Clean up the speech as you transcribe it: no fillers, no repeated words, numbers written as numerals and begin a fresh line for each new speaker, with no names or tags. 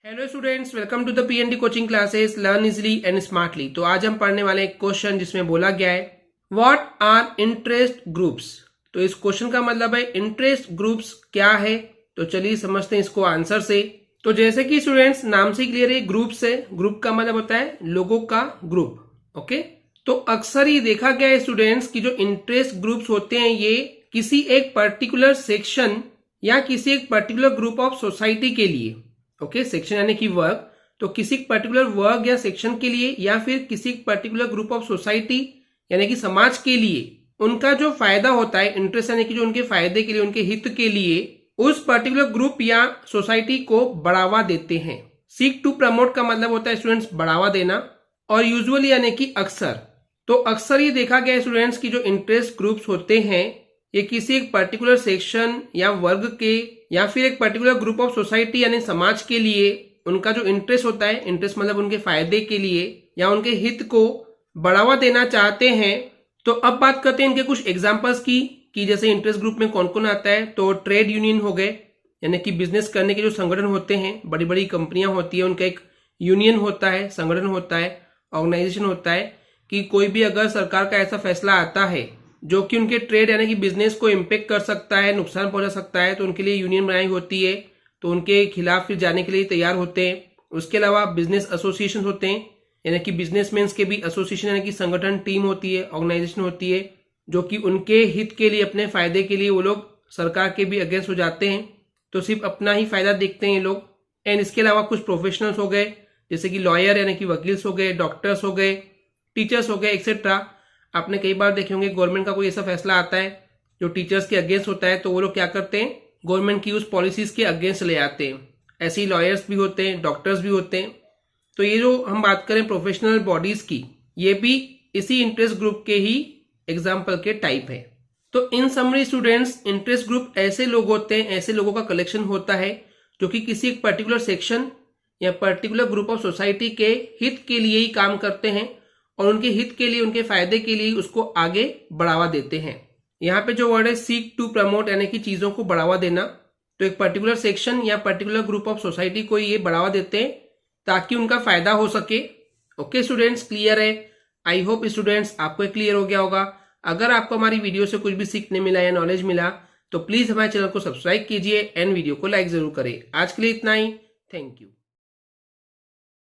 Hello students, welcome to the PND coaching classes learn easily and smartly. तो आज हम पढ़ने वाले एक क्वेश्चन जिसमें बोला गया है व्हाट आर इंटरेस्ट ग्रुप्स। तो इस क्वेश्चन का मतलब है इंटरेस्ट ग्रुप्स क्या है। तो चलिए समझते हैं इसको आंसर से। तो जैसे कि स्टूडेंट्स नाम से क्लियर है, ग्रुप से, ग्रुप का मतलब होता है लोगों का ग्रुप। ओके, तो अक्सर ये देखा गया है स्टूडेंट्स की जो इंटरेस्ट ग्रुप्स होते हैं ये किसी एक पर्टिकुलर सेक्शन या किसी एक पर्टिकुलर ग्रुप ऑफ सोसाइटी के लिए, ओके, सेक्शन यानी कि वर्ग, तो किसी पर्टिकुलर वर्ग या सेक्शन के लिए या फिर किसी पर्टिकुलर ग्रुप ऑफ सोसाइटी यानी कि समाज के लिए उनका जो फायदा होता है, इंटरेस्ट यानी कि जो उनके फायदे के लिए, उनके हित के लिए उस पर्टिकुलर ग्रुप या सोसाइटी को बढ़ावा देते हैं। सीक टू प्रमोट का मतलब होता है स्टूडेंट्स बढ़ावा देना, और यूजुअली यानी कि अक्सर। तो अक्सर ये देखा गया है स्टूडेंट्स की जो इंटरेस्ट ग्रुप्स होते हैं ये किसी एक पर्टिकुलर सेक्शन या वर्ग के या फिर एक पर्टिकुलर ग्रुप ऑफ सोसाइटी यानी समाज के लिए उनका जो इंटरेस्ट होता है, इंटरेस्ट मतलब उनके फायदे के लिए या उनके हित को बढ़ावा देना चाहते हैं। तो अब बात करते हैं इनके कुछ एग्जांपल्स की कि जैसे इंटरेस्ट ग्रुप में कौन कौन आता है। तो ट्रेड यूनियन हो गए, यानी कि बिजनेस करने के जो संगठन होते हैं, बड़ी बड़ी कंपनियां होती है, उनका एक यूनियन होता है, संगठन होता है, ऑर्गेनाइजेशन होता है कि कोई भी अगर सरकार का ऐसा फैसला आता है जो कि उनके ट्रेड यानी कि बिजनेस को इम्पेक्ट कर सकता है, नुकसान पहुंचा सकता है, तो उनके लिए यूनियन बनाई होती है, तो उनके खिलाफ फिर जाने के लिए तैयार होते हैं। उसके अलावा बिजनेस एसोसिएशन होते हैं, यानी कि बिजनेसमैन के भी एसोसिएशन यानी कि संगठन, टीम होती है, ऑर्गेनाइजेशन होती है, जो कि उनके हित के लिए, अपने फायदे के लिए वो लोग सरकार के भी अगेंस्ट हो जाते हैं, तो सिर्फ अपना ही फायदा देखते हैं ये लोग। एंड इसके अलावा कुछ प्रोफेशनल्स हो गए, जैसे कि लॉयर यानी कि वकील्स हो गए, डॉक्टर्स हो गए, टीचर्स हो गए, एक्सेट्रा। आपने कई बार देखे होंगे गवर्नमेंट का कोई ऐसा फैसला आता है जो टीचर्स के अगेंस्ट होता है, तो वो लोग क्या करते हैं, गवर्नमेंट की उस पॉलिसीज के अगेंस्ट ले आते हैं। ऐसे ही लॉयर्स भी होते हैं, डॉक्टर्स भी होते हैं। तो ये जो हम बात करें प्रोफेशनल बॉडीज की, ये भी इसी इंटरेस्ट ग्रुप के ही एग्जाम्पल के टाइप है। तो इन समरी स्टूडेंट्स, इंटरेस्ट ग्रुप ऐसे लोग होते हैं, ऐसे लोगों का कलेक्शन होता है जो कि किसी एक पर्टिकुलर सेक्शन या पर्टिकुलर ग्रुप ऑफ सोसाइटी के हित के लिए ही काम करते हैं और उनके हित के लिए, उनके फायदे के लिए उसको आगे बढ़ावा देते हैं। यहाँ पे जो वर्ड है सीक टू प्रमोट यानी कि चीजों को बढ़ावा देना, तो एक पर्टिकुलर सेक्शन या पर्टिकुलर ग्रुप ऑफ सोसाइटी को ये बढ़ावा देते हैं ताकि उनका फायदा हो सके। ओके स्टूडेंट्स, क्लियर है? आई होप स्टूडेंट्स आपको क्लियर हो गया होगा। अगर आपको हमारी वीडियो से कुछ भी सीखने मिला या नॉलेज मिला तो प्लीज हमारे चैनल को सब्सक्राइब कीजिए एंड वीडियो को लाइक जरूर करें। आज के लिए इतना ही, थैंक यू।